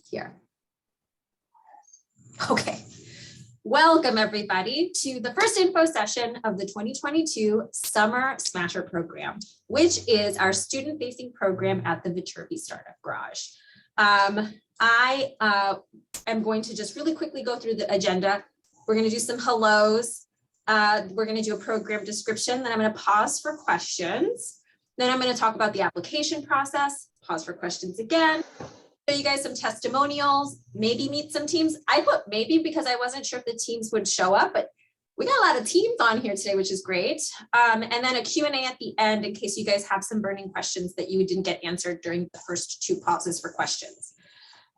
here. Okay. Welcome everybody to the first info session of the 2022 Summer Smasher program, which is our student-facing program at the Viterbi Startup Garage. I am going to just really quickly go through the agenda. We're going to do some hellos. We're going to do a program description. Then I'm going to pause for questions. Then I'm going to talk about the application process, pause for questions again. Show you guys some testimonials, maybe meet some teams. I put maybe because I wasn't sure if the teams would show up, but we got a lot of teams on here today, which is great. And then a Q&A at the end in case you guys have some burning questions that you didn't get answered during the first two pauses for questions.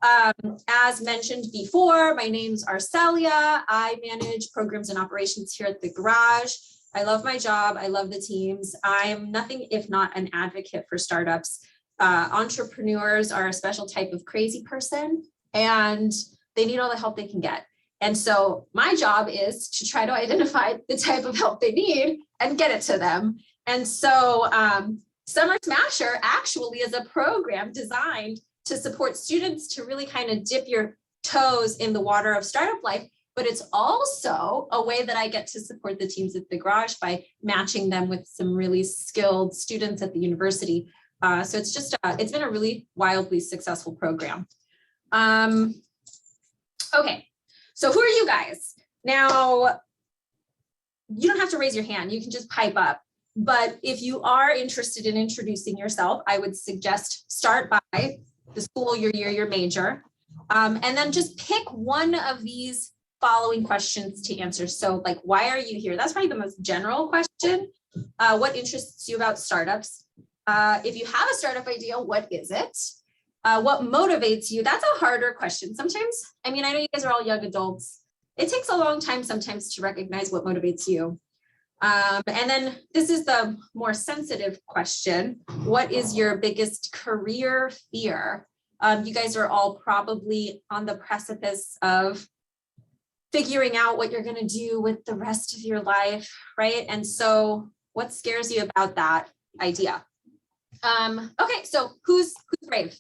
As mentioned before, my name's Arcelia. I manage programs and operations here at the garage. I love my job. I love the teams. I'm nothing if not an advocate for startups. Entrepreneurs are a special type of crazy person and they need all the help they can get. And so my job is to try to identify the type of help they need and get it to them. And so Summer Smasher actually is a program designed to support students to really kind of dip your toes in the water of startup life. But it's also a way that I get to support the teams at the garage by matching them with some really skilled students at the university. So it's just, it's been a really wildly successful program. Okay, so who are you guys? Now, you don't have to raise your hand, you can just pipe up. But if you are interested in introducing yourself, I would suggest start by the school, your year, your major, and then just pick one of these following questions to answer. So like, why are you here? That's probably the most general question. What interests you about startups? If you have a startup idea, what is it? What motivates you? That's a harder question. Sometimes, I mean, I know you guys are all young adults. It takes a long time sometimes to recognize what motivates you. And then this is the more sensitive question. What is your biggest career fear? You guys are all probably on the precipice of figuring out what you're going to do with the rest of your life, right? And so what scares you about that idea? Okay, so who's brave?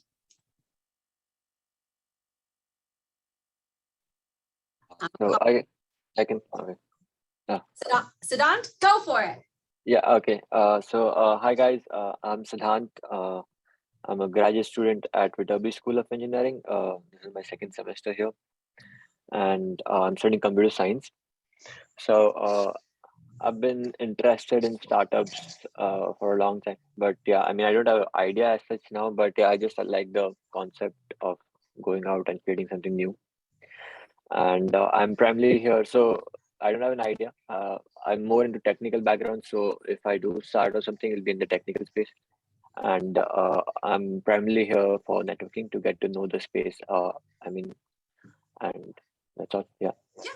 So I can, okay. Siddhant, go for it. Yeah, okay. Hi guys, I'm Siddhant. I'm a graduate student at Viterbi School of Engineering. This is my second semester here. And I'm studying computer science. So I've been interested in startups for a long time, but yeah, I mean, I don't have an idea as such now, but yeah, I just like the concept of going out and creating something new. And I'm primarily here, so I don't have an idea. I'm more into technical background, so if I do start or something, it'll be in the technical space. And I'm primarily here for networking to get to know the space. And that's all. Yeah. Yeah.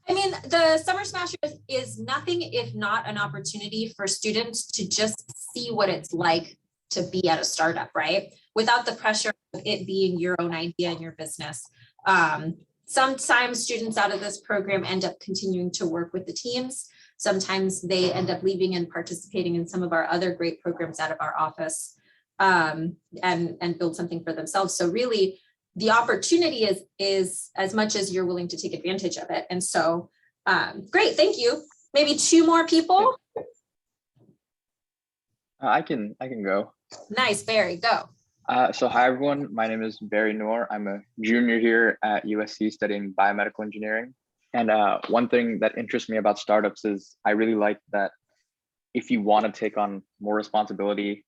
I mean, the Summer Smasher is nothing if not an opportunity for students to just see what it's like to be at a startup, right? Without the pressure of it being your own idea in your business. Sometimes students out of this program end up continuing to work with the teams. Sometimes they end up leaving and participating in some of our other great programs out of our office and build something for themselves. So really, the opportunity is as much as you're willing to take advantage of it. And so, great, thank you. Maybe two more people. I can go. Nice, Barry, go. So hi everyone, my name is Barry Noor. I'm a junior here at USC studying biomedical engineering. And one thing that interests me about startups is I really like that if you want to take on more responsibility,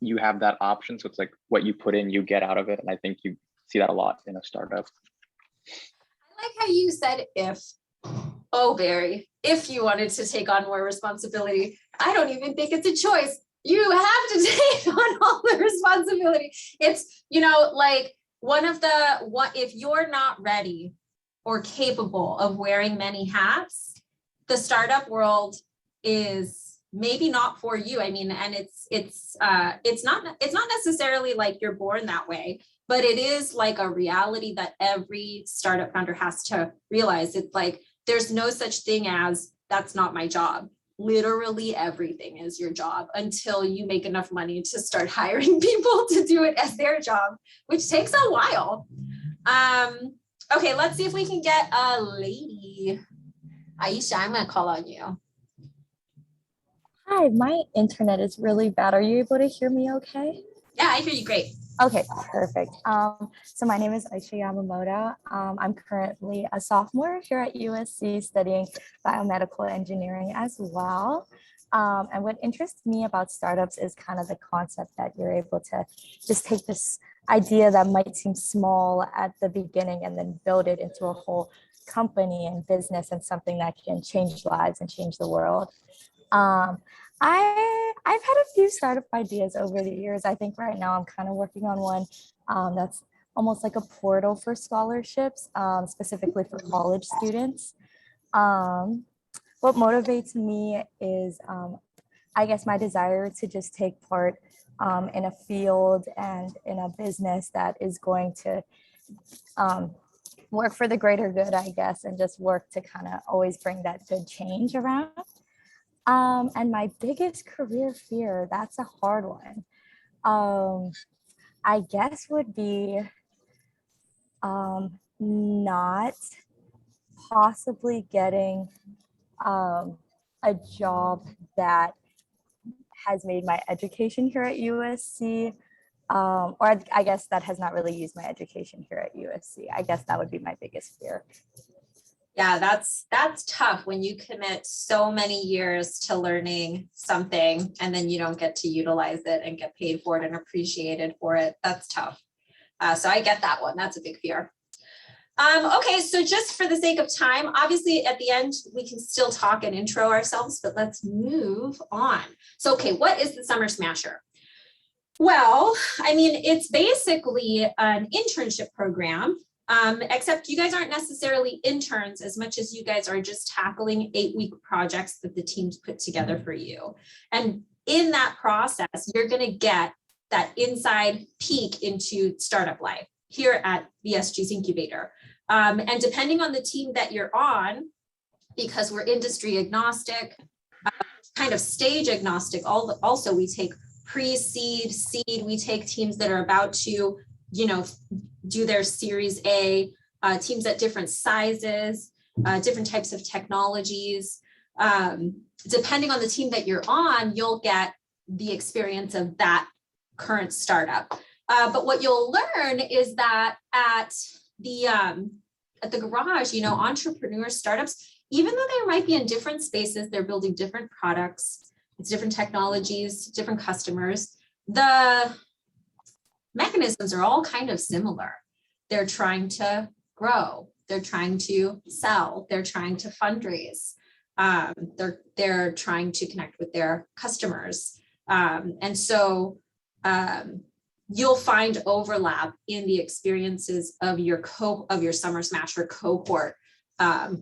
you have that option. So it's like what you put in, you get out of it. And I think you see that a lot in a startup. I like how you said if. Oh, Barry, if you wanted to take on more responsibility, I don't even think it's a choice. You have to take on all the responsibility. It's, you know, like if you're not ready or capable of wearing many hats, the startup world is maybe not for you. I mean, and it's not necessarily like you're born that way, but it is like a reality that every startup founder has to realize. It's like, there's no such thing as that's not my job. Literally everything is your job until you make enough money to start hiring people to do it as their job, which takes a while. Okay, let's see if we can get a lady. Aisha, I'm gonna call on you. Hi, my internet is really bad. Are you able to hear me okay? Yeah, I hear you great. Okay, perfect. So my name is Aisha Yamamoto. I'm currently a sophomore here at USC studying biomedical engineering as well. And what interests me about startups is kind of the concept that you're able to just take this idea that might seem small at the beginning and then build it into a whole company and business and something that can change lives and change the world. Um, I've had a few startup ideas over the years. I think right now I'm kind of working on one that's almost like a portal for scholarships, specifically for college students. Um, what motivates me is, I guess, my desire to just take part in a field and in a business that is going to work for the greater good, I guess, and just work to kind of always bring that good change around. And my biggest career fear, that's a hard one. I guess would be not possibly getting a job that has made my education here at USC, or I guess that has not really used my education here at USC. I guess that would be my biggest fear. Yeah, that's tough when you commit so many years to learning something and then you don't get to utilize it and get paid for it and appreciated for it. That's tough. So I get that one. That's a big fear. Okay, so just for the sake of time, obviously at the end, we can still talk and intro ourselves, but let's move on. So, okay, what is the Summer Smasher? Well, I mean, it's basically an internship program. Except you guys aren't necessarily interns as much as you guys are just tackling 8-week projects that the teams put together for you. And in that process, you're going to get that inside peek into startup life here at VSG's incubator. And depending on the team that you're on, because we're industry agnostic, kind of stage agnostic, also we take pre-seed, seed, we take teams that are about to, do their Series A, teams at different sizes, different types of technologies. Depending on the team that you're on, you'll get the experience of that current startup. But what you'll learn is that at the garage, entrepreneur startups, even though they might be in different spaces, they're building different products, it's different technologies, different customers. The mechanisms are all kind of similar. They're trying to grow, they're trying to sell, they're trying to fundraise, they're trying to connect with their customers. And so you'll find overlap in the experiences of your Summer Smasher cohort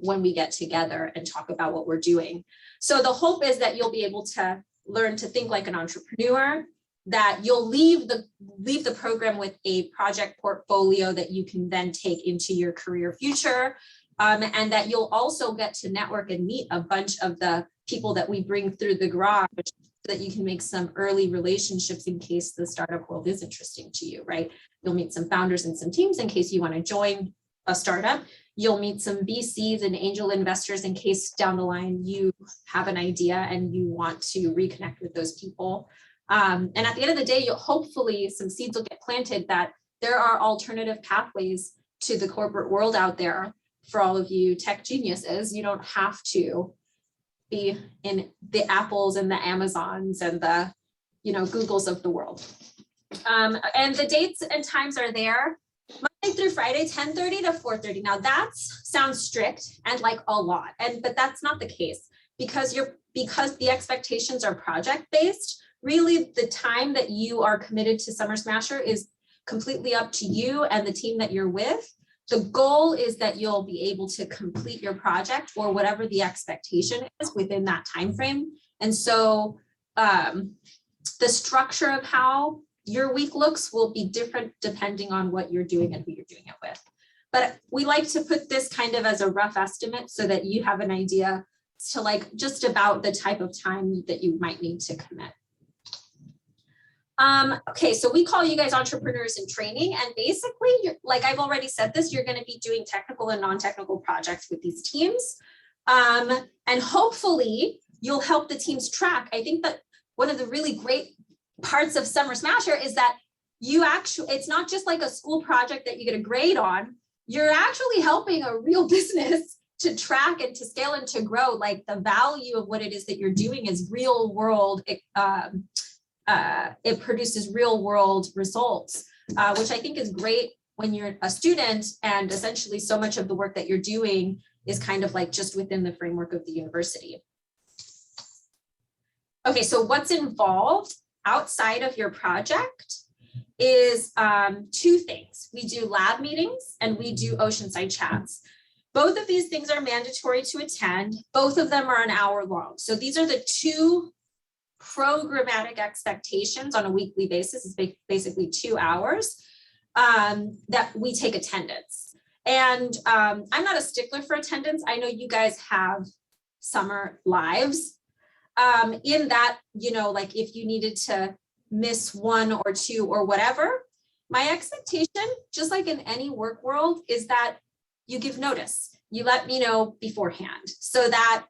when we get together and talk about what we're doing. So the hope is that you'll be able to learn to think like an entrepreneur, that you'll leave the program with a project portfolio that you can then take into your career future, and that you'll also get to network and meet a bunch of the people that we bring through the garage, so that you can make some early relationships in case the startup world is interesting to you, right? You'll meet some founders and some teams in case you want to join a startup. You'll meet some VCs and angel investors in case down the line you have an idea and you want to reconnect with those people. And at the end of the day, hopefully some seeds will get planted that there are alternative pathways to the corporate world out there for all of you tech geniuses. You don't have to be in the Apples and the Amazons and the Googles of the world. And the dates and times are there. Monday through Friday, 10:30 to 4:30. Now that sounds strict and like a lot, but that's not the case because the expectations are project-based. Really, the time that you are committed to Summer Smasher is completely up to you and the team that you're with. The goal is that you'll be able to complete your project or whatever the expectation is within that time frame. And so the structure of how your week looks will be different depending on what you're doing and who you're doing it with. But we like to put this kind of as a rough estimate so that you have an idea to just about the type of time that you might need to commit. Okay, so we call you guys entrepreneurs in training, and basically, like I've already said this, you're going to be doing technical and non-technical projects with these teams. And hopefully you'll help the teams track. I think that one of the really great parts of Summer Smasher is that it's not just like a school project that you get a grade on, you're actually helping a real business to track and to scale and to grow. Like the value of what it is that you're doing is real world. It produces real world results, which I think is great when you're a student, and essentially so much of the work that you're doing is kind of like just within the framework of the university. Okay, so what's involved outside of your project is two things. We do lab meetings and we do Oceanside chats. Both of these things are mandatory to attend. Both of them are an hour long. So these are the two programmatic expectations on a weekly basis. It's basically 2 hours that we take attendance. And I'm not a stickler for attendance. I know you guys have summer lives in that, you know, like if you needed to miss 1 or 2 or whatever, my expectation, just like in any work world, is that you give notice. You let me know beforehand so that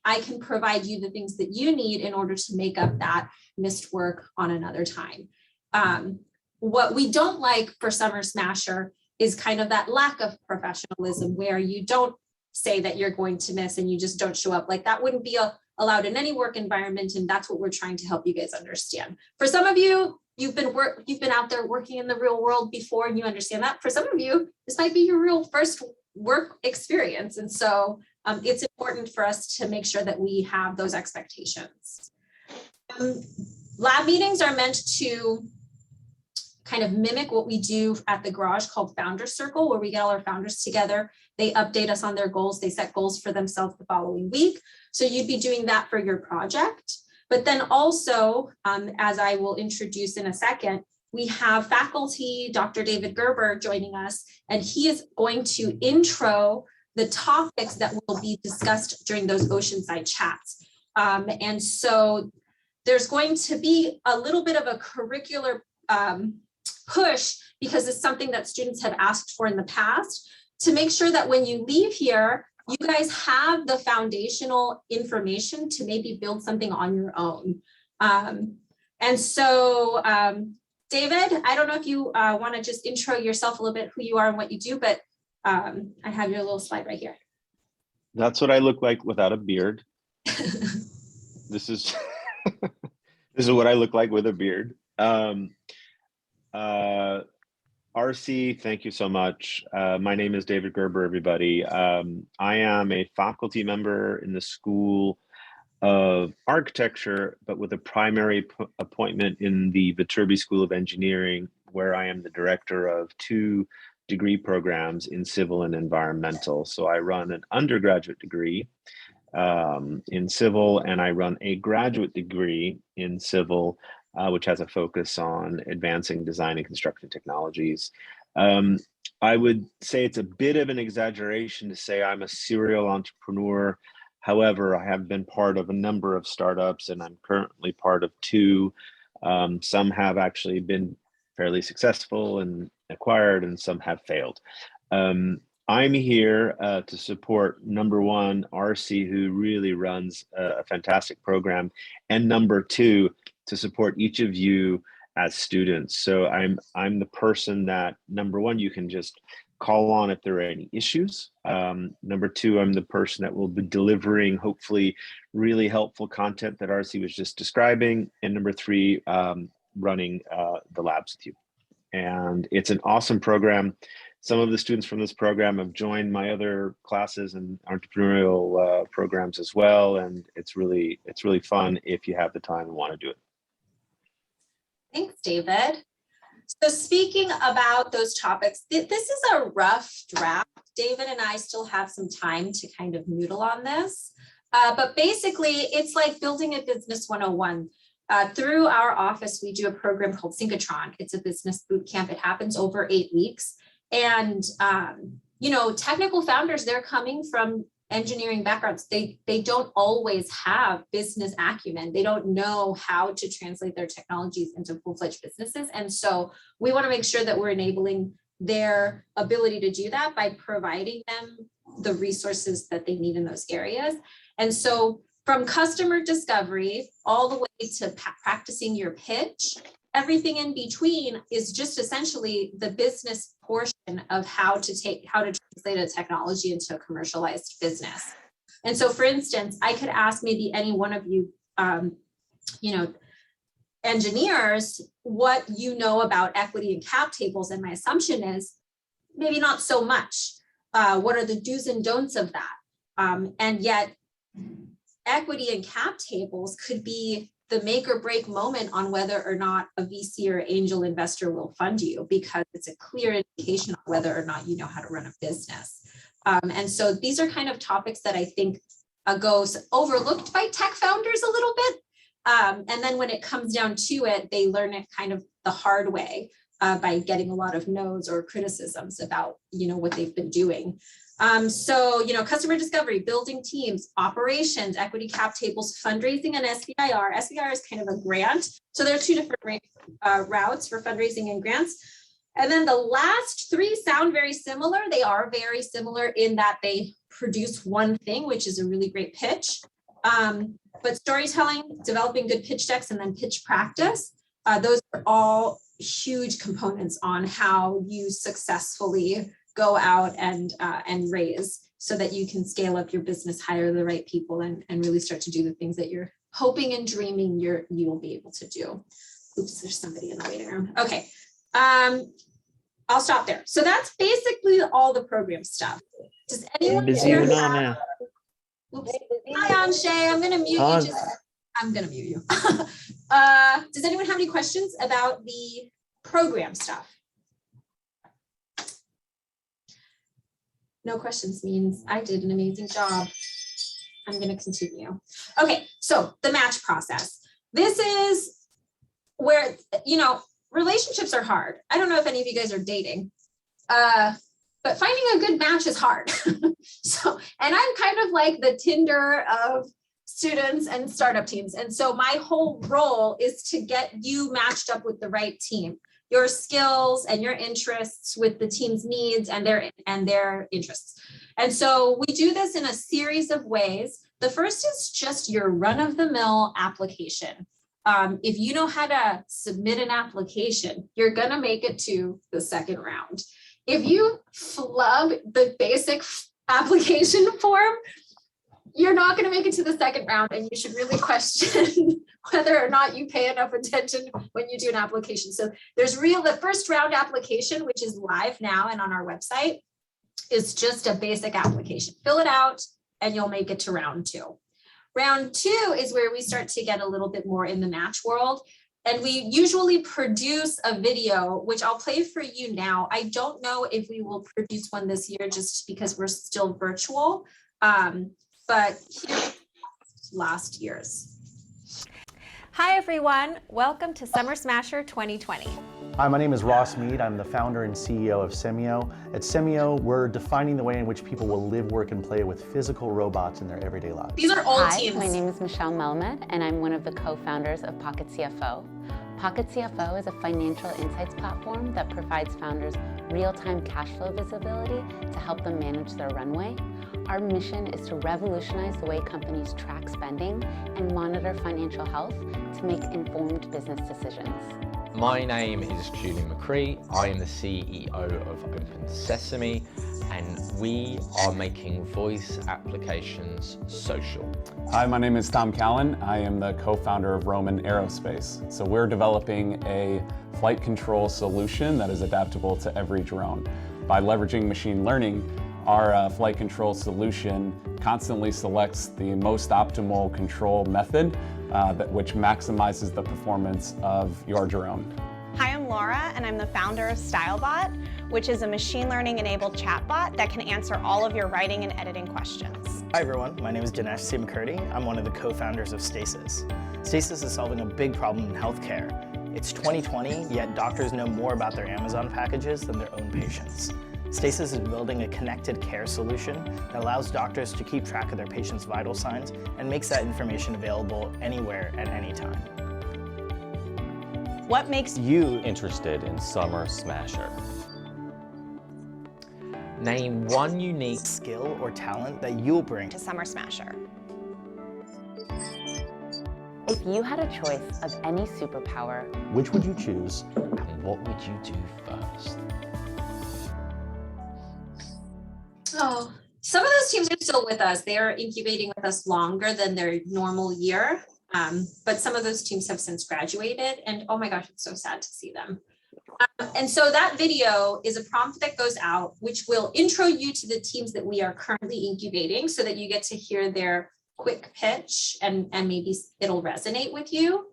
I can provide you the things that you need in order to make up that missed work on another time. What we don't like for Summer Smasher is kind of that lack of professionalism where you don't say that you're going to miss and you just don't show up. Like that wouldn't be allowed in any work environment, and that's what we're trying to help you guys understand. For some of you, you've been out there working in the real world before and you understand that. For some of you, this might be your real first work experience. And so it's important for us to make sure that we have those expectations. Lab meetings are meant to kind of mimic what we do at the garage called Founders Circle, where we get all our founders together. They update us on their goals. They set goals for themselves the following week. So you'd be doing that for your project. But then also, as I will introduce in a second, we have faculty, Dr. David Gerber, joining us, and he is going to intro the topics that will be discussed during those Oceanside chats. And so there's going to be a little bit of a curricular push, because it's something that students have asked for in the past, to make sure that when you leave here, you guys have the foundational information to maybe build something on your own. And so, David, I don't know if you want to just intro yourself a little bit, who you are and what you do, but I have your little slide right here. That's what I look like without a beard. This is this is what I look like with a beard. RC, thank you so much. My name is David Gerber, everybody. I am a faculty member in the School of Architecture, but with a primary appointment in the Viterbi School of Engineering, where I am the director of 2 degree programs in civil and environmental. So I run an undergraduate degree in civil, and I run a graduate degree in civil, which has a focus on advancing design and construction technologies. I would say it's a bit of an exaggeration to say I'm a serial entrepreneur. However, I have been part of a number of startups, and I'm currently part of 2. Some have actually been fairly successful and acquired, and some have failed. I'm here to support, number 1, RC, who really runs a fantastic program, and number 2, to support each of you as students. So I'm the person that, number 1, you can just call on if there are any issues. Number 2, I'm the person that will be delivering hopefully really helpful content that RC was just describing. And number 3, running the labs with you. And it's an awesome program. Some of the students from this program have joined my other classes and entrepreneurial programs as well. And it's really fun if you have the time and want to do it. Thanks, David. So speaking about those topics, this is a rough draft. David and I still have some time to kind of noodle on this. But basically, it's like building a business 101. Through our office, we do a program called Synchrotron. It's a business boot camp. It happens over 8 weeks. And, you know, technical founders, they're coming from engineering backgrounds, they don't always have business acumen. They don't know how to translate their technologies into full-fledged businesses. And so we want to make sure that we're enabling their ability to do that by providing them the resources that they need in those areas. And so from customer discovery all the way to practicing your pitch, everything in between is just essentially the business portion of how to translate a technology into a commercialized business. And so, for instance, I could ask maybe any one of you, engineers, what you know about equity and cap tables, and my assumption is maybe not so much. What are the do's and don'ts of that? And yet, equity and cap tables could be the make or break moment on whether or not a VC or angel investor will fund you, because it's a clear indication of whether or not you know how to run a business. And so these are kind of topics that I think goes overlooked by tech founders a little bit. And then when it comes down to it, they learn it kind of the hard way by getting a lot of no's or criticisms about, what they've been doing. So, customer discovery, building teams, operations, equity cap tables, fundraising, and SBIR. SBIR is kind of a grant. So there are two different routes for fundraising and grants. And then the last three sound very similar. They are very similar in that they produce one thing, which is a really great pitch. But storytelling, developing good pitch decks, and then pitch practice, those are all huge components on how you successfully go out and raise, so that you can scale up your business, hire the right people, and really start to do the things that you're hoping and dreaming you'll be able to do. Oops, there's somebody in the waiting room. Okay, I'll stop there. So that's basically all the program stuff. Does anyone here have... Oops. Hi, Anshay. I'm gonna mute you. I'm gonna mute you. Does anyone have any questions about the program stuff? No questions means I did an amazing job. I'm going to continue. Okay, so the match process. This is where, relationships are hard. I don't know if any of you guys are dating, but finding a good match is hard. And I'm kind of like the Tinder of students and startup teams. And so my whole role is to get you matched up with the right team, your skills and your interests with the team's needs and their interests. And so we do this in a series of ways. The first is just your run-of-the-mill application. If you know how to submit an application, you're gonna make it to the second round. If you flub the basic application form, you're not going to make it to the second round, and you should really question whether or not you pay enough attention when you do an application. So the first round application, which is live now and on our website, is just a basic application. Fill it out and you'll make it to round two. Round two is where we start to get a little bit more in the match world. And we usually produce a video, which I'll play for you now. I don't know if we will produce one this year just because we're still virtual. But here's last year's. Hi everyone, welcome to Summer Smasher 2020. Hi, my name is Ross Mead. I'm the founder and CEO of Semio. At Semio, we're defining the way in which people will live, work, and play with physical robots in their everyday lives. These are all Hi, teams. My name is Michelle Melamed, and I'm one of the co-founders of Pocket CFO. Pocket CFO is a financial insights platform that provides founders real-time cash flow visibility to help them manage their runway. Our mission is to revolutionize the way companies track spending and monitor financial health to make informed business decisions. My name is Julian McCree. I am the CEO of Open Sesame, and we are making voice applications social. Hi, my name is Tom Callan. I am the co-founder of Roman Aerospace. So we're developing a flight control solution that is adaptable to every drone. By leveraging machine learning, our flight control solution constantly selects the most optimal control method which maximizes the performance of your drone. Hi, I'm Laura, and I'm the founder of StyleBot, which is a machine learning enabled chatbot that can answer all of your writing and editing questions. Hi everyone, my name is Dinesh C. McCurdy. I'm one of the co-founders of Stasis. Stasis is solving a big problem in healthcare. It's 2020, yet doctors know more about their Amazon packages than their own patients. Stasis is building a connected care solution that allows doctors to keep track of their patients' vital signs and makes that information available anywhere at any time. What makes you interested in Summer Smasher? Name one unique skill or talent that you'll bring to Summer Smasher? If you had a choice of any superpower, which would you choose? And what would you do first? Oh, some of those teams are still with us. They are incubating with us longer than their normal year. But some of those teams have since graduated, and oh my gosh, it's so sad to see them. And so that video is a prompt that goes out, which will intro you to the teams that we are currently incubating so that you get to hear their quick pitch and maybe it'll resonate with you.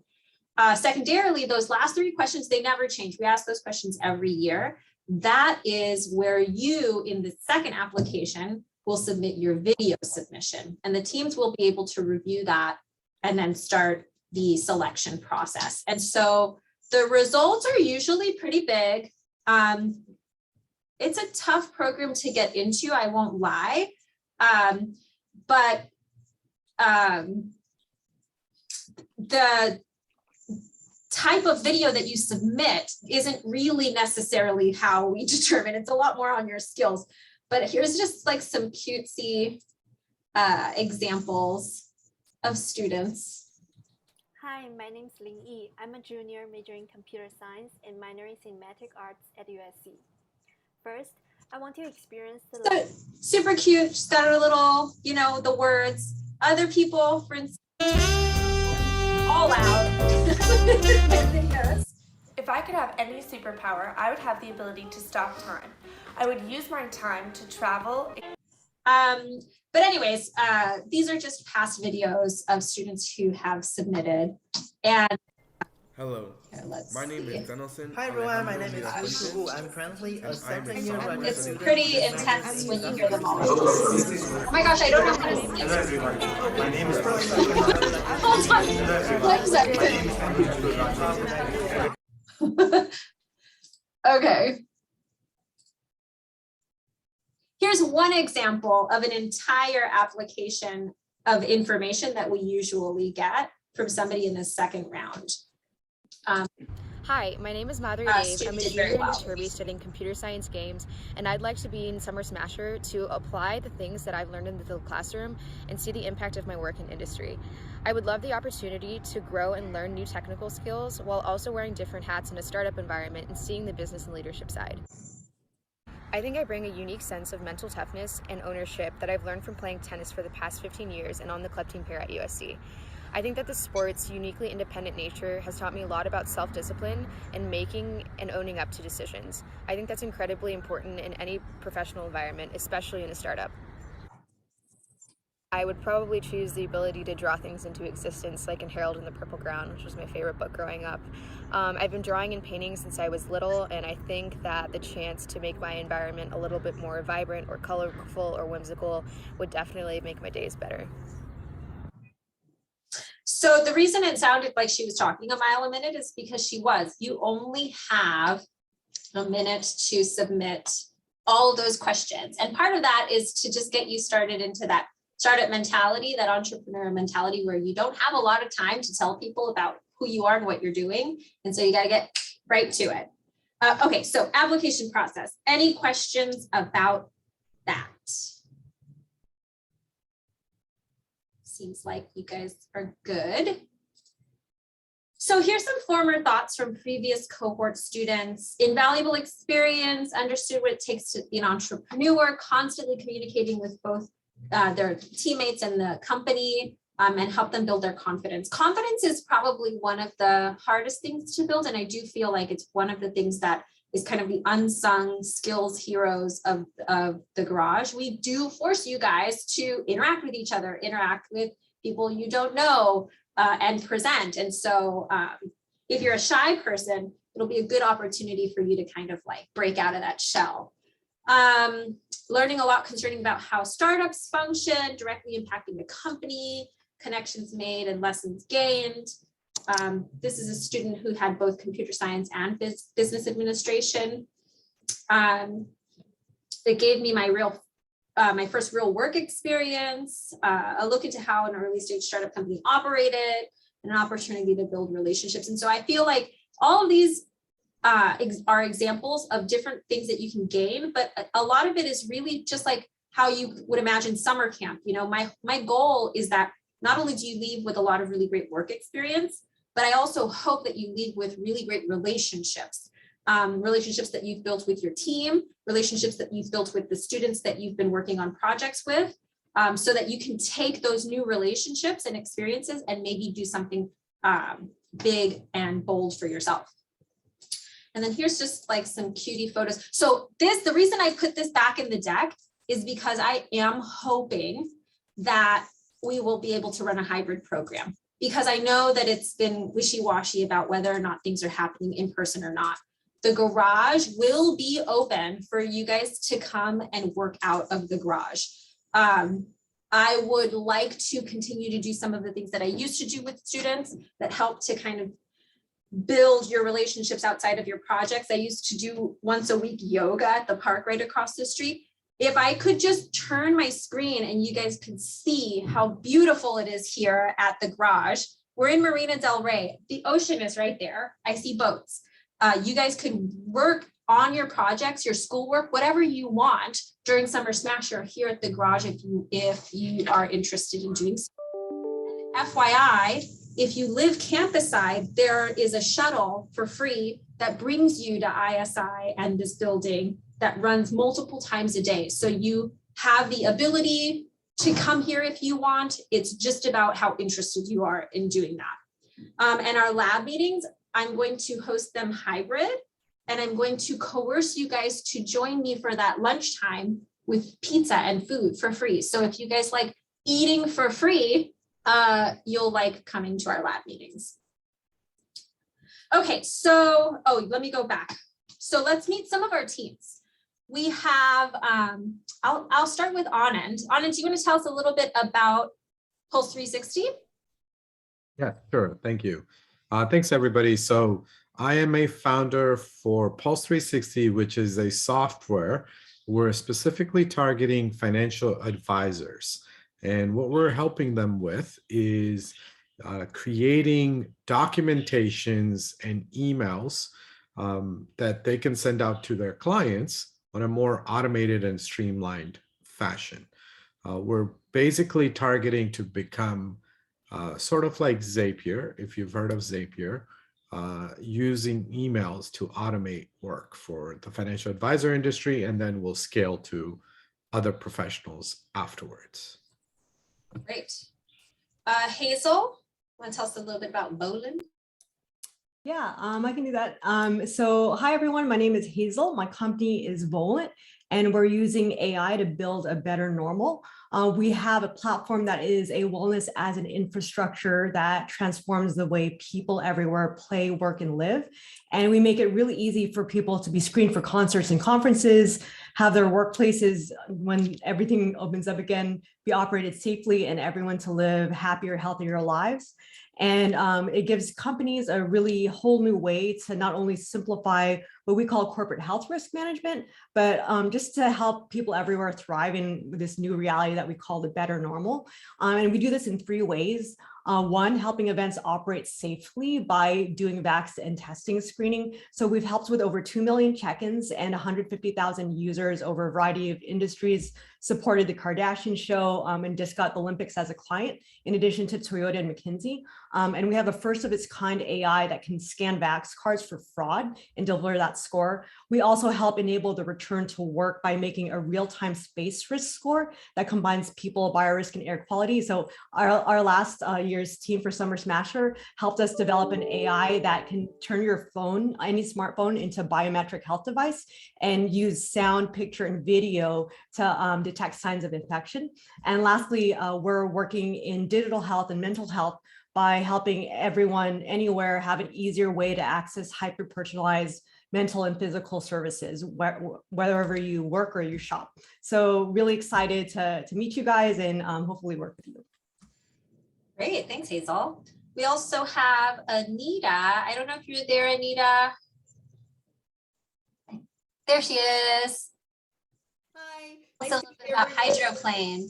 Secondarily, those last 3 questions, they never change. We ask those questions every year. That is where you, in the second application, will submit your video submission, and the teams will be able to review that and then start the selection process. And so the results are usually pretty big. It's a tough program to get into, I won't lie. But the type of video that you submit isn't really necessarily how we determine. It's a lot more on your skills. But here's just like some cutesy examples of students. Hi, my name's Ling Yi. I'm a junior majoring computer science and minoring cinematic arts at USC. First, I want to experience the super cute. She's got her little, the words. Other people, for instance, all out. If I could have any superpower, I would have the ability to stop time. I would use my time to travel. But anyways, these are just past videos of students who have submitted. And hello, my name is Danielson. Hi everyone, my name is Fu. I'm currently a second-year graduate it's student. pretty intense when you hear them all. Oh my gosh, I don't know how to speak. Hello everyone, my name is Hold on. Okay. Here's one example of an entire application of information that we usually get from somebody in the second round. Hi, my name is Madhuri Dave. I'm a junior in Viterbi studying computer science games, and I'd like to be in Summer Smasher to apply the things that I've learned in the classroom and see the impact of my work in industry. I would love the opportunity to grow and learn new technical skills while also wearing different hats in a startup environment and seeing the business and leadership side. I think I bring a unique sense of mental toughness and ownership that I've learned from playing tennis for the past 15 years and on the club team here at USC. I think that the sport's uniquely independent nature has taught me a lot about self-discipline and making and owning up to decisions. I think that's incredibly important in any professional environment, especially in a startup. I would probably choose the ability to draw things into existence, like in Harold and the Purple Ground, which was my favorite book growing up. I've been drawing and painting since I was little, and I think that the chance to make my environment a little bit more vibrant or colorful or whimsical would definitely make my days better. So the reason it sounded like she was talking a mile a minute is because she was. You only have a minute to submit all of those questions. And part of that is to just get you started into that startup mentality, that entrepreneur mentality where you don't have a lot of time to tell people about who you are and what you're doing. And so you got to get right to it. Okay, so application process. Any questions about that? Seems like you guys are good. So here's some former thoughts from previous cohort students. Invaluable experience, understood what it takes to be an entrepreneur, constantly communicating with both their teammates and the company, and help them build their confidence. Confidence is probably one of the hardest things to build, and I do feel like it's one of the things that is kind of the unsung skills heroes of the garage. We do force you guys to interact with each other, interact with people you don't know, and present. And so if you're a shy person, it'll be a good opportunity for you to kind of like break out of that shell. Learning a lot concerning about how startups function, directly impacting the company, connections made and lessons gained. This is a student who had both computer science and business administration. it gave me my first real work experience, a look into how an early stage startup company operated, and an opportunity to build relationships. And so I feel like all of these are examples of different things that you can gain, but a lot of it is really just like how you would imagine summer camp. You know, my goal is that not only do you leave with a lot of really great work experience, but I also hope that you leave with really great relationships. Relationships that you've built with your team, relationships that you've built with the students that you've been working on projects with, so that you can take those new relationships and experiences and maybe do something big and bold for yourself. And then here's just like some cutie photos. So the reason I put this back in the deck is because I am hoping that we will be able to run a hybrid program, because I know that it's been wishy-washy about whether or not things are happening in person or not. The garage will be open for you guys to come and work out of the garage. I would like to continue to do some of the things that I used to do with students that help to kind of build your relationships outside of your projects. I used to do once a week yoga at the park right across the street. If I could just turn my screen and you guys could see how beautiful it is here at the garage. We're in Marina del Rey. The ocean is right there. I see boats. You guys could work on your projects, your schoolwork, whatever you want during Summer Smasher here at the garage if you are interested in doing so. FYI, if you live campus side, there is a shuttle for free that brings you to ISI and this building that runs multiple times a day. So you have the ability to come here if you want. It's just about how interested you are in doing that. And our lab meetings, I'm going to host them hybrid, and I'm going to coerce you guys to join me for that lunchtime with pizza and food for free. So if you guys like eating for free, you'll like coming to our lab meetings. Okay, so, let me go back. So let's meet some of our teams. We have, I'll start with Anand. Anand, do you want to tell us a little bit about Pulse 360? Yeah, sure. Thank you. Thanks, everybody. So I am a founder for Pulse 360, which is a software. We're specifically targeting financial advisors. And what we're helping them with is creating documentations and emails that they can send out to their clients on a more automated and streamlined fashion. We're basically targeting to become sort of like Zapier, if you've heard of Zapier, using emails to automate work for the financial advisor industry, and then we'll scale to other professionals afterwards. Great. Hazel, want to tell us a little bit about Bolin? Yeah, I can do that. So hi, everyone. My name is Hazel. My company is Volant, and we're using AI to build a better normal. We have a platform that is a wellness as an infrastructure that transforms the way people everywhere play, work, and live. And we make it really easy for people to be screened for concerts and conferences, have their workplaces, when everything opens up again, be operated safely, and everyone to live happier, healthier lives. And it gives companies a really whole new way to not only simplify what we call corporate health risk management, but just to help people everywhere thrive in this new reality that we call the better normal. And we do this in 3 ways. One, helping events operate safely by doing vaccine and testing screening. So we've helped with over 2 million check-ins and 150,000 users over a variety of industries, supported the Kardashian show, and just got the Olympics as a client, in addition to Toyota and McKinsey. And we have a first of its kind AI that can scan vax cards for fraud and deliver that score. We also help enable the return to work by making a real-time space risk score that combines people, biorisk, and air quality. So our last year's team for Summer Smasher helped us develop an AI that can turn your phone, any smartphone, into a biometric health device and use sound, picture, and video to detect signs of infection. And lastly, we're working in digital health and mental health by helping everyone anywhere have an easier way to access hyper-personalized mental and physical services, wherever you work or you shop. So really excited to meet you guys and hopefully work with you. Great, thanks, Hazel. We also have Anita. I don't know if you're there, Anita. There she is. Tell us a little bit about hydroplane.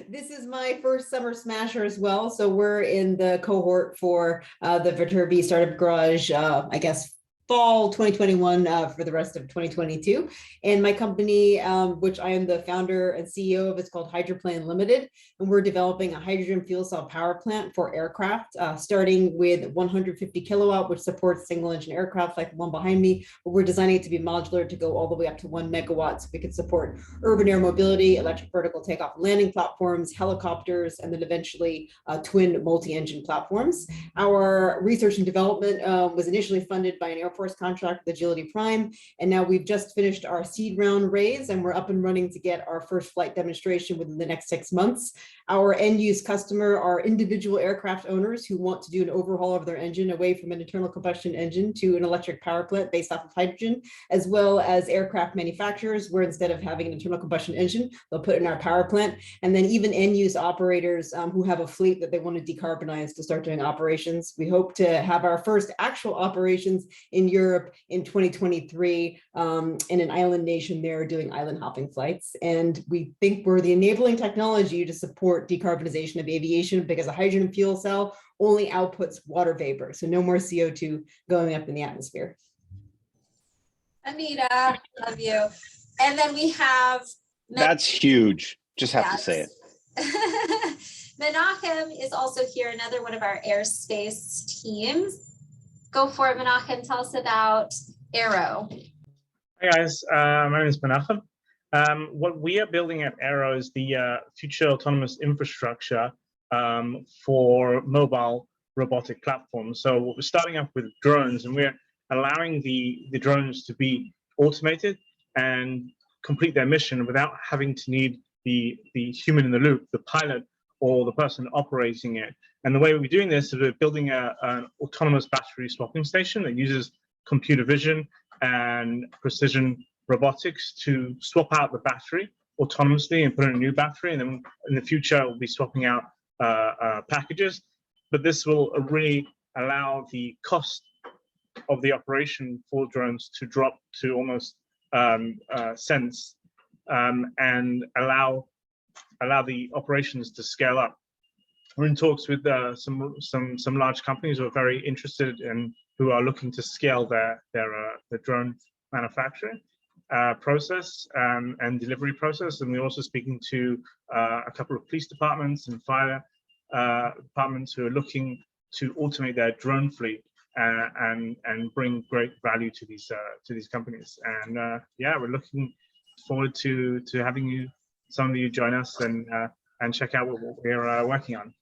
This is my first Summer Smasher as well. So we're in the cohort for the Viterbi Startup Garage, I guess, fall 2021 for the rest of 2022. And my company, which I am the founder and CEO of, is called Hydroplane Limited. And we're developing a hydrogen fuel cell power plant for aircraft, starting with 150 kilowatt, which supports single engine aircraft like the one behind me. But we're designing it to be modular to go all the way up to 1 megawatt. So we can support urban air mobility, electric vertical takeoff and landing platforms, helicopters, and then eventually twin multi-engine platforms. Our research and development was initially funded by an Air Force contract with Agility Prime. And now we've just finished our seed round raise and we're up and running to get our first flight demonstration within the next 6 months. Our end use customer are individual aircraft owners who want to do an overhaul of their engine away from an internal combustion engine to an electric power plant based off of hydrogen, as well as aircraft manufacturers where instead of having an internal combustion engine, they'll put it in our power plant. And then even end use operators who have a fleet that they want to decarbonize to start doing operations. We hope to have our first actual operations in Europe in 2023 in an island nation there doing island hopping flights. And we think we're the enabling technology to support decarbonization of aviation because a hydrogen fuel cell only outputs water vapor. So no more CO2 going up in the atmosphere. Anita, love you. And then we have That's huge. Just have to say it. Menachem is also here, another one of our airspace teams. Go for it, Menachem. Tell us about Aero. Hi guys, my name is Menachem. What we are building at Aero is the future autonomous infrastructure for mobile robotic platforms. So we're starting off with drones, and we're allowing the drones to be automated and complete their mission without having to need the human in the loop, the pilot or the person operating it. And the way we're doing this is we're building an autonomous battery swapping station that uses computer vision and precision robotics to swap out the battery autonomously and put in a new battery. And then in the future, we'll be swapping out packages. But this will really allow the cost of the operation for drones to drop to almost cents and allow the operations to scale up. We're in talks with some large companies who are very interested in, who are looking to scale their drone manufacturing process and delivery process. And we're also speaking to a couple of police departments and fire departments who are looking to automate their drone fleet and bring great value to these companies. And yeah, we're looking forward to having some of you join us and check out what we're working on.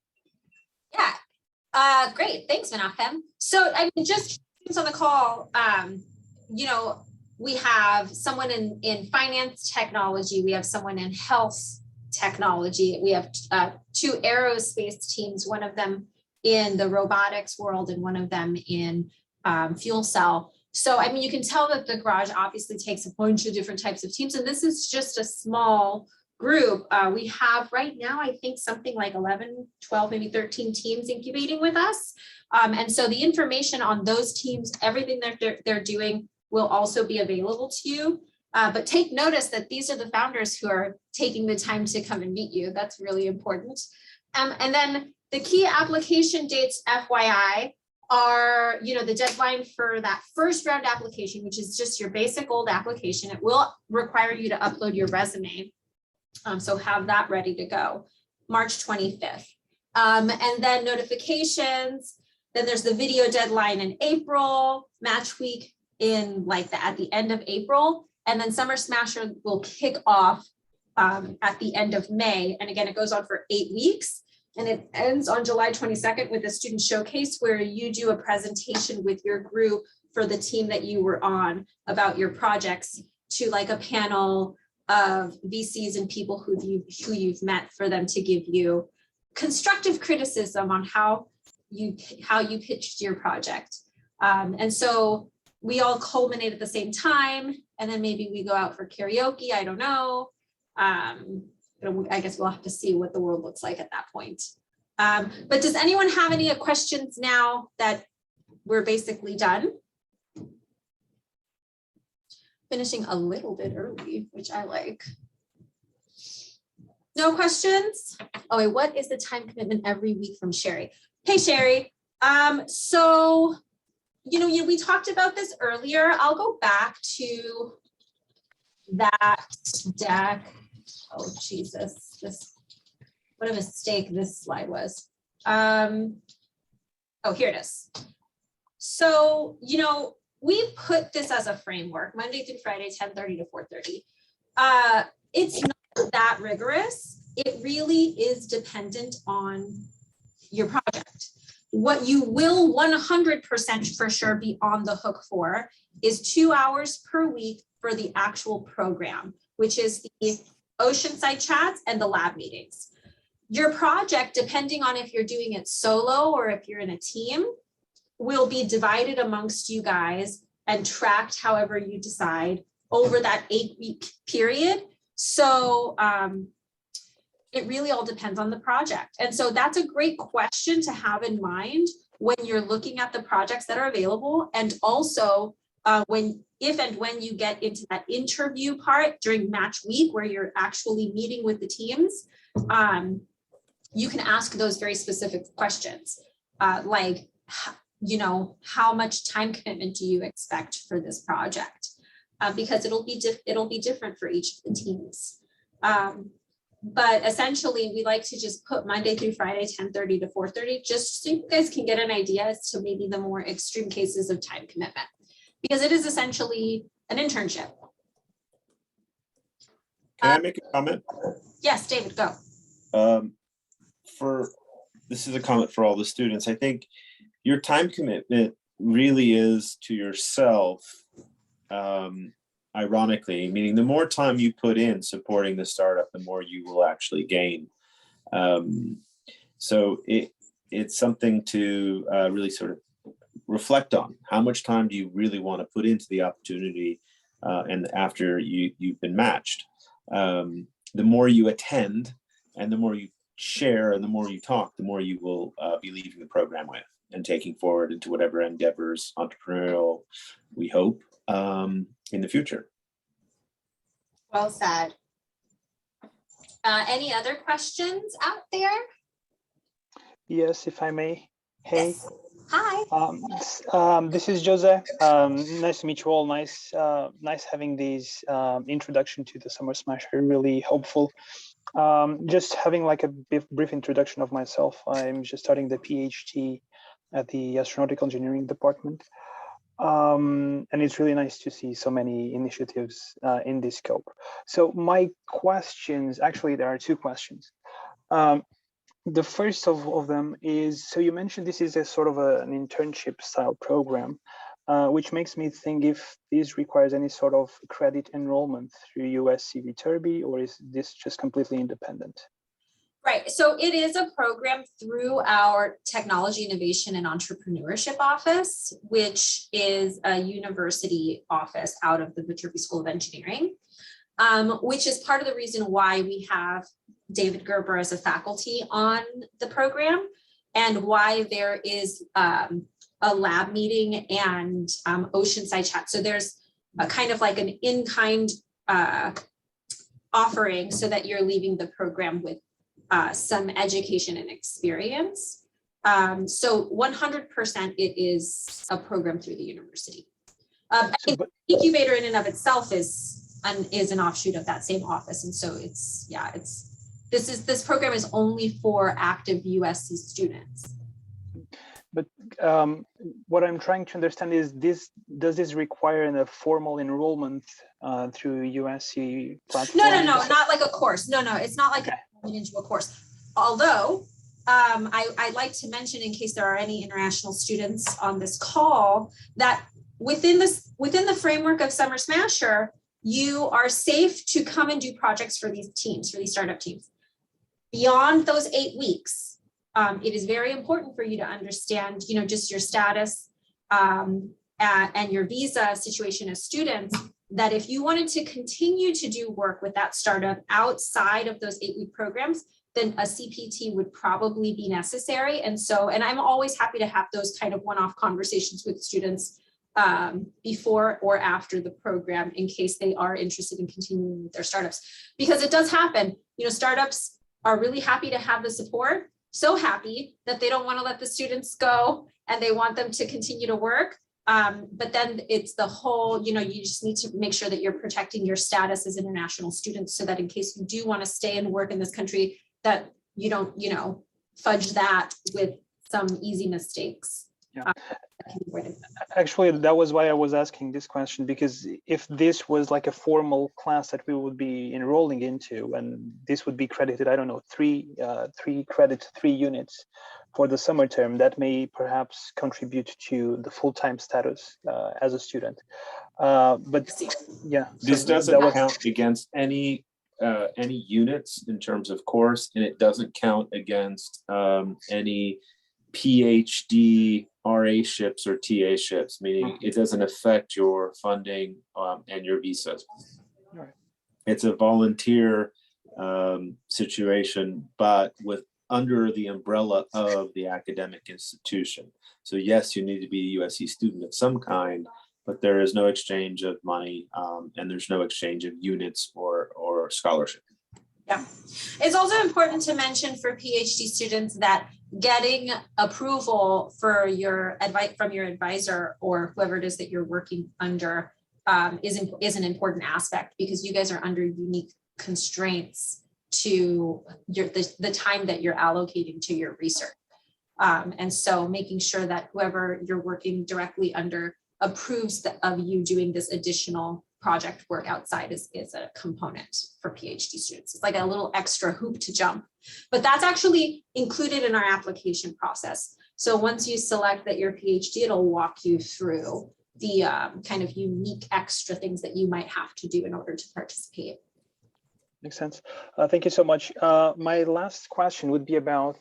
Yeah, great. Thanks, Menachem. So I mean, just on the call, you know, we have someone in finance technology, we have someone in health technology, we have 2 aerospace teams, one of them in the robotics world and one of them in fuel cell. So, I mean, you can tell that the garage obviously takes a bunch of different types of teams, and this is just a small group. We have right now, I think something like 11, 12, maybe 13 teams incubating with us. And so the information on those teams, everything that they're doing will also be available to you. But take notice that these are the founders who are taking the time to come and meet you. That's really important. And then the key application dates, FYI, are, you know, the deadline for that first round application, which is just your basic old application. It will require you to upload your resume. So have that ready to go, March 25th. And then notifications, then there's the video deadline in April, match week in at the end of April. And then Summer Smasher will kick off at the end of May. And again, it goes on for 8 weeks. And it ends on July 22nd with a student showcase where you do a presentation with your group for the team that you were on about your projects to like a panel of VCs and people who you've met for them to give you constructive criticism on how you pitched your project. And so we all culminate at the same time, and then maybe we go out for karaoke. I don't know. I guess we'll have to see what the world looks like at that point. But does anyone have any questions now that we're basically done? Finishing a little bit early, which I like. No questions? Oh wait, what is the time commitment every week from Sherry? Hey Sherry, so we talked about this earlier. I'll go back to that deck. Oh Jesus, what a mistake this slide was. Oh, here it is. So, we put this as a framework, Monday through Friday, 10:30 to 4:30. It's not that rigorous. It really is dependent on your project. What you will 100% for sure be on the hook for is 2 hours per week for the actual program, which is the Oceanside chats and the lab meetings. Your project, depending on if you're doing it solo or if you're in a team, will be divided amongst you guys and tracked however you decide over that 8-week period. So it really all depends on the project. And so that's a great question to have in mind when you're looking at the projects that are available. And also if and when you get into that interview part during match week where you're actually meeting with the teams, you can ask those very specific questions, like, how much time commitment do you expect for this project? Because it'll be different for each of the teams. But essentially, we like to just put Monday through Friday, 10:30 to 4:30, just so you guys can get an idea as to maybe the more extreme cases of time commitment, because it is essentially an internship. Can I make a comment? Yes, David, go. This is a comment for all the students. I think your time commitment really is to yourself, ironically, meaning the more time you put in supporting the startup, the more you will actually gain. So it's something to really sort of reflect on. How much time do you really want to put into the opportunity and after you've been matched? The more you attend and the more you share and the more you talk, the more you will be leaving the program with and taking forward into whatever endeavors, entrepreneurial, we hope, in the future. Well said. Any other questions out there? Yes, if I may. Hey. Yes. Hi. This is Jose. Nice to meet you all. Nice having these introduction to the Summer Smasher. Really helpful. Just having like a brief introduction of myself. I'm just starting the PhD at the Astronautical Engineering department. And it's really nice to see so many initiatives in this scope. So my questions, actually there are two questions. The first of them is, so you mentioned this is a sort of an internship style program, which makes me think if this requires any sort of credit enrollment through USC Viterbi, or is this just completely independent? Right, so it is a program through our Technology, Innovation, and Entrepreneurship office, which is a university office out of the Viterbi School of Engineering, which is part of the reason why we have David Gerber as a faculty on the program and why there is a lab meeting and Oceanside chat. So there's a kind of like an in-kind offering so that you're leaving the program with some education and experience. So 100% it is a program through the university. The incubator in and of itself is an offshoot of that same office. And so this program is only for active USC students. But what I'm trying to understand is does this require a formal enrollment through USC platform? No, not like a course. No, it's not like into a course. Although I'd like to mention, in case there are any international students on this call, that within the framework of Summer Smasher, you are safe to come and do projects for these teams, for these startup teams. Beyond those 8 weeks, it is very important for you to understand, just your status and your visa situation as students, that if you wanted to continue to do work with that startup outside of those 8-week programs, then a CPT would probably be necessary. And I'm always happy to have those kind of one-off conversations with students before or after the program in case they are interested in continuing with their startups. Because it does happen, startups are really happy to have the support, so happy that they don't want to let the students go and they want them to continue to work. But then it's the whole, you just need to make sure that you're protecting your status as international students so that in case you do want to stay and work in this country, that you don't, fudge that with some easy mistakes. Yeah. Actually, that was why I was asking this question, because if this was like a formal class that we would be enrolling into, and this would be credited, I don't know, three credits, 3 units for the summer term, that may perhaps contribute to the full-time status as a student. But yeah, this doesn't count against any units in terms of course, and it doesn't count against any PhD RA-ships or TA-ships, meaning it doesn't affect your funding and your visas. Right. It's a volunteer situation, but under the umbrella of the academic institution. So yes, you need to be a USC student of some kind, but there is no exchange of money and there's no exchange of units or scholarship. Yeah, it's also important to mention for PhD students that getting approval for your advice from your advisor or whoever it is that you're working under is an important aspect, because you guys are under unique constraints to the time that you're allocating to your research. And so making sure that whoever you're working directly under approves of you doing this additional project work outside is a component for PhD students. It's like a little extra hoop to jump, but that's actually included in our application process. So once you select that you're PhD, it'll walk you through the kind of unique extra things that you might have to do in order to participate. Makes sense. Thank you so much. My last question would be about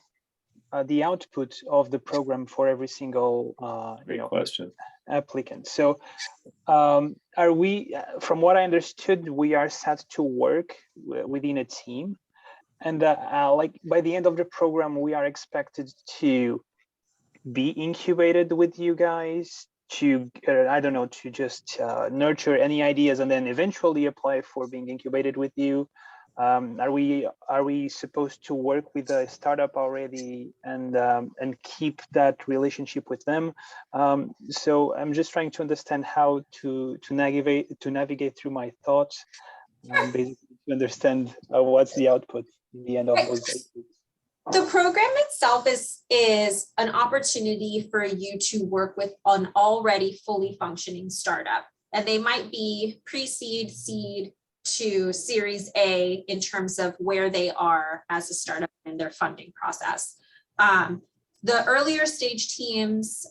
the output of the program for every single question applicant. So are we, from what I understood, we are set to work within a team, and like by the end of the program, we are expected to be incubated with you guys to, I don't know, to just nurture any ideas and then eventually apply for being incubated with you. Are we supposed to work with a startup already and keep that relationship with them? So I'm just trying to understand how to navigate through my thoughts, basically to understand what's the output in the end of those 8 weeks. The program itself is an opportunity for you to work with an already fully functioning startup, and they might be pre-seed, seed, to Series A in terms of where they are as a startup in their funding process. The earlier stage teams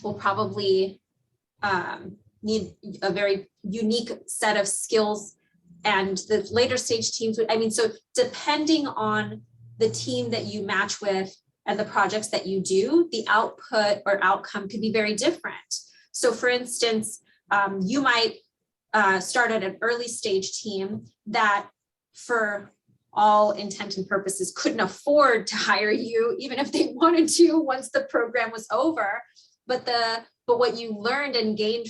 will probably need a very unique set of skills, and the later stage teams would, so depending on the team that you match with and the projects that you do, the output or outcome could be very different. So for instance, you might start at an early stage team that for all intent and purposes couldn't afford to hire you even if they wanted to once the program was over, but what you learned and gained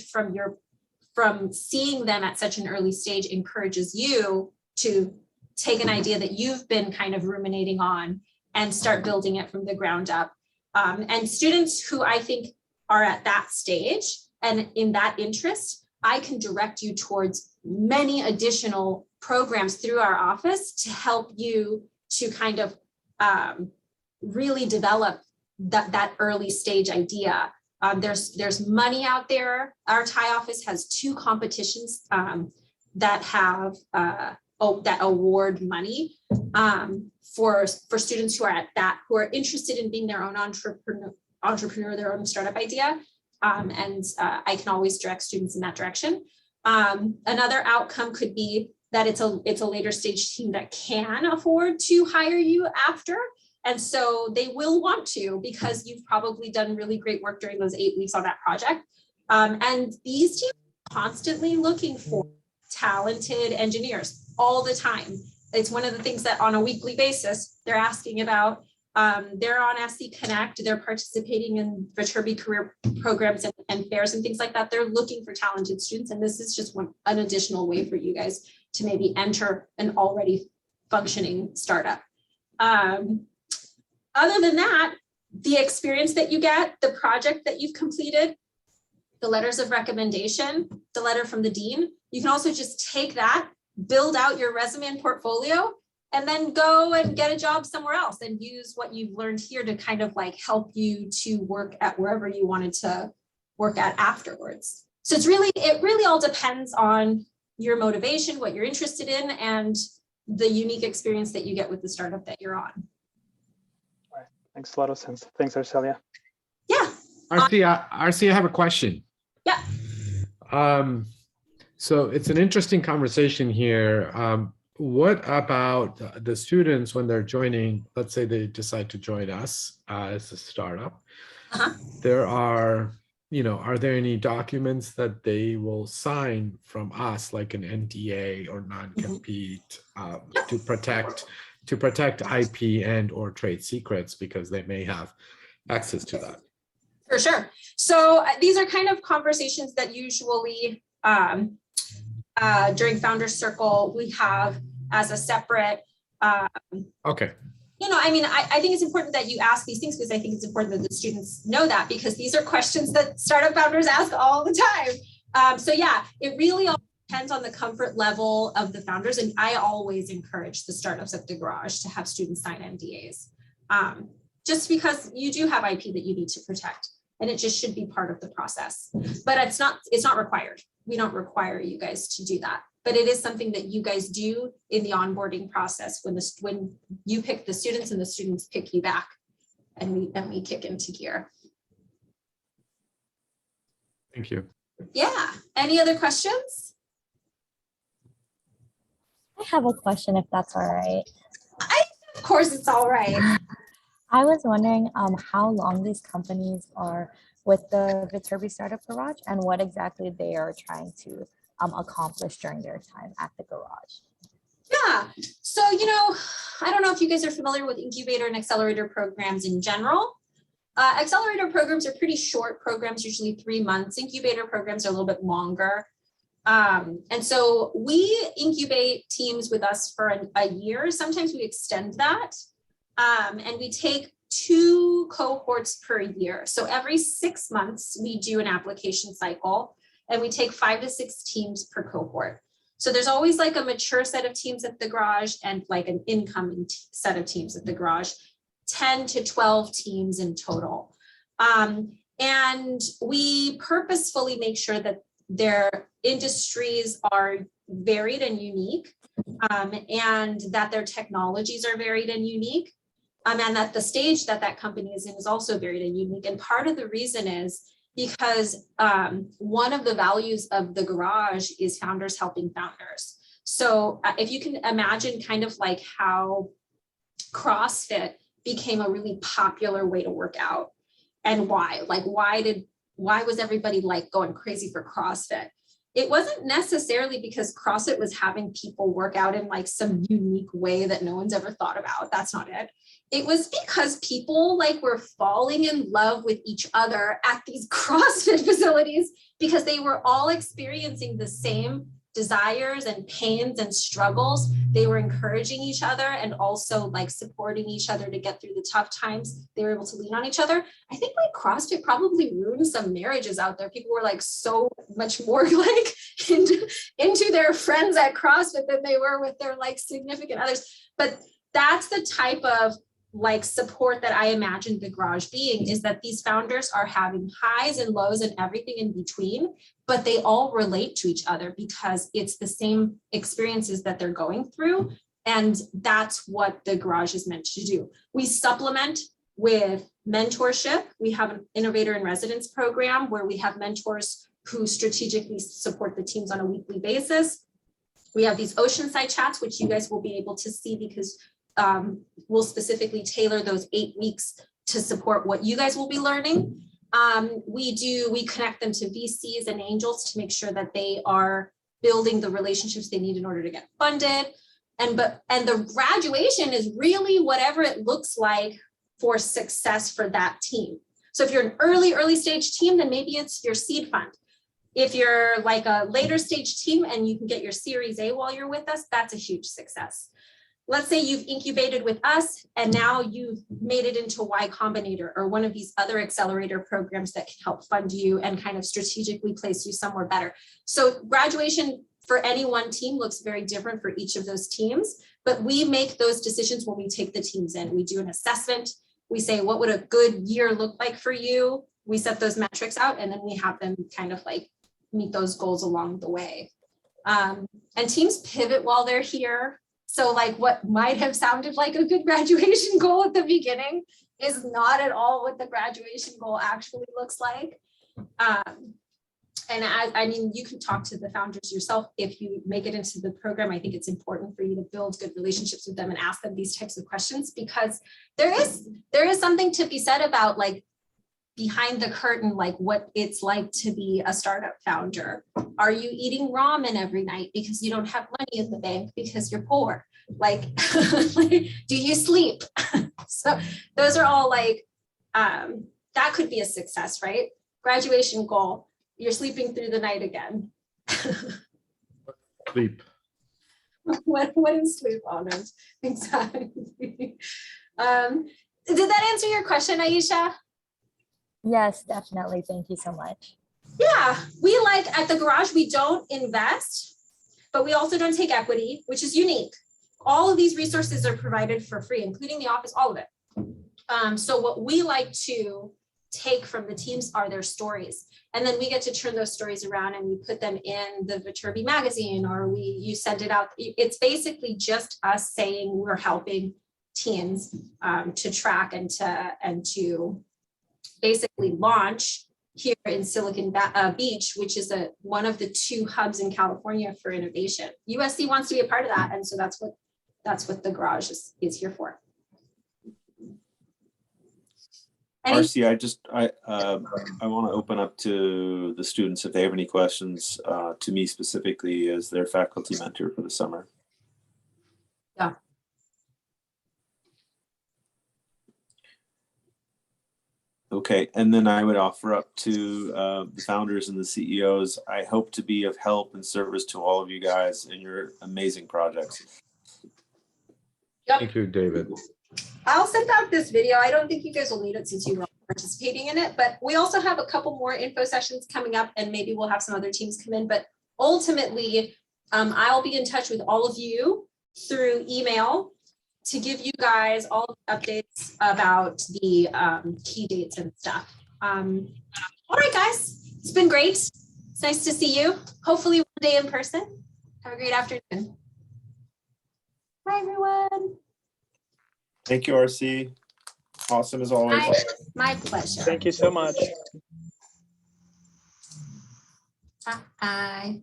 from seeing them at such an early stage encourages you to take an idea that you've been kind of ruminating on and start building it from the ground up. And students who I think are at that stage and in that interest, I can direct you towards many additional programs through our office to help you to kind of really develop that early stage idea. There's money out there. Our Thai office has 2 competitions that have that award money for students who are interested in being their own entrepreneur, their own startup idea. And I can always direct students in that direction. Another outcome could be that it's a later stage team that can afford to hire you after. And so they will want to, because you've probably done really great work during those 8 weeks on that project. And these teams are constantly looking for talented engineers all the time. It's one of the things that on a weekly basis, they're asking about They're on SC Connect. They're participating in Viterbi career programs and fairs and things like that. They're looking for talented students. And this is just an additional way for you guys to maybe enter an already functioning startup. Other than that, the experience that you get, the project that you've completed, the letters of recommendation, the letter from the dean, you can also just take that, build out your resume and portfolio, and then go and get a job somewhere else and use what you've learned here to kind of like help you to work at wherever you wanted to work at afterwards. So it really all depends on your motivation, what you're interested in, and the unique experience that you get with the startup that you're on. All right. Makes a lot of sense. Thanks, Arcelia. Yeah. RC, I have a question. Yeah. So it's an interesting conversation here. What about the students when they're joining, let's say they decide to join us as a startup? There are, are there any documents that they will sign from us, like an NDA or non-compete, to protect IP and or trade secrets, because they may have access to that? For sure. So these are kind of conversations that usually during Founders Circle we have as a separate. Okay. I think it's important that you ask these things, because I think it's important that the students know that, because these are questions that startup founders ask all the time. So yeah, it really all depends on the comfort level of the founders. And I always encourage the startups at the garage to have students sign NDAs, just because you do have IP that you need to protect, and it just should be part of the process. But it's not required. We don't require you guys to do that. But it is something that you guys do in the onboarding process when you pick the students and the students pick you back, and we kick into gear. Thank you. Yeah. Any other questions? I have a question, if that's all right. Of course, it's all right. I was wondering how long these companies are with the Viterbi Startup Garage, and what exactly they are trying to accomplish during their time at the garage. Yeah, so I don't know if you guys are familiar with incubator and accelerator programs in general. Accelerator programs are pretty short programs, usually 3 months. Incubator programs are a little bit longer. And so we incubate teams with us for a year. Sometimes we extend that, and we take 2 cohorts per year. So every 6 months we do an application cycle, and we take 5 to 6 teams per cohort. So there's always like a mature set of teams at the garage and like an incoming set of teams at the garage, 10 to 12 teams in total. And we purposefully make sure that their industries are varied and unique, and that their technologies are varied and unique, and that the stage that company is in is also varied and unique. And part of the reason is because one of the values of the garage is founders helping founders. So if you can imagine kind of like how CrossFit became a really popular way to work out, and why was everybody like going crazy for CrossFit? It wasn't necessarily because CrossFit was having people work out in like some unique way that no one's ever thought about. That's not it. It was because people were falling in love with each other at these CrossFit facilities, because they were all experiencing the same desires and pains and struggles. They were encouraging each other and also supporting each other to get through the tough times. They were able to lean on each other. I think CrossFit probably ruined some marriages out there. People were so much more into their friends at CrossFit than they were with their significant others. But that's the type of support that I imagine the garage being, is that these founders are having highs and lows and everything in between, but they all relate to each other because it's the same experiences that they're going through. And that's what the garage is meant to do. We supplement with mentorship. We have an innovator in residence program where we have mentors who strategically support the teams on a weekly basis. We have these Oceanside chats, which you guys will be able to see because we'll specifically tailor those 8 weeks to support what you guys will be learning. We connect them to VCs and angels to make sure that they are building the relationships they need in order to get funded. And the graduation is really whatever it looks like for success for that team. So if you're an early stage team, then maybe it's your seed fund. If you're like a later stage team and you can get your Series A while you're with us, that's a huge success. Let's say you've incubated with us and now you've made it into Y Combinator or one of these other accelerator programs that can help fund you and kind of strategically place you somewhere better. So graduation for any one team looks very different for each of those teams, but we make those decisions when we take the teams in. We do an assessment. We say, what would a good year look like for you? We set those metrics out and then we have them kind of like meet those goals along the way. And teams pivot while they're here. So like what might have sounded like a good graduation goal at the beginning is not at all what the graduation goal actually looks like. And I mean, you can talk to the founders yourself if you make it into the program. I think it's important for you to build good relationships with them and ask them these types of questions, because there is something to be said about like behind the curtain, like what it's like to be a startup founder. Are you eating ramen every night because you don't have money in the bank because you're poor? Like, do you sleep? So those are all like, that could be a success, right? Graduation goal, you're sleeping through the night again. Sleep. What is sleep on it? Exactly. Did that answer your question, Aisha? Yes, definitely. Thank you so much. Yeah, we like at the garage, we don't invest, but we also don't take equity, which is unique. All of these resources are provided for free, including the office, all of it. So what we like to take from the teams are their stories. And then we get to turn those stories around and we put them in the Viterbi magazine, or you send it out. It's basically just us saying we're helping teams to track and to basically launch here in Silicon Beach, which is one of the 2 hubs in California for innovation. USC wants to be a part of that, and so that's what the garage is here for. RC, I want to open up to the students if they have any questions to me specifically as their faculty mentor for the summer. Yeah. Okay, and then I would offer up to the founders and the CEOs. I hope to be of help and service to all of you guys in your amazing projects. Yep. Thank you, David. I'll send out this video. I don't think you guys will need it since you are participating in it, but we also have a couple more info sessions coming up and maybe we'll have some other teams come in. But ultimately, I'll be in touch with all of you through email to give you guys all the updates about the key dates and stuff. All right, guys, it's been great. It's nice to see you. Hopefully one day in person. Have a great afternoon. Bye, everyone. Thank you, RC. Awesome as always. My pleasure. Thank you so much. Bye.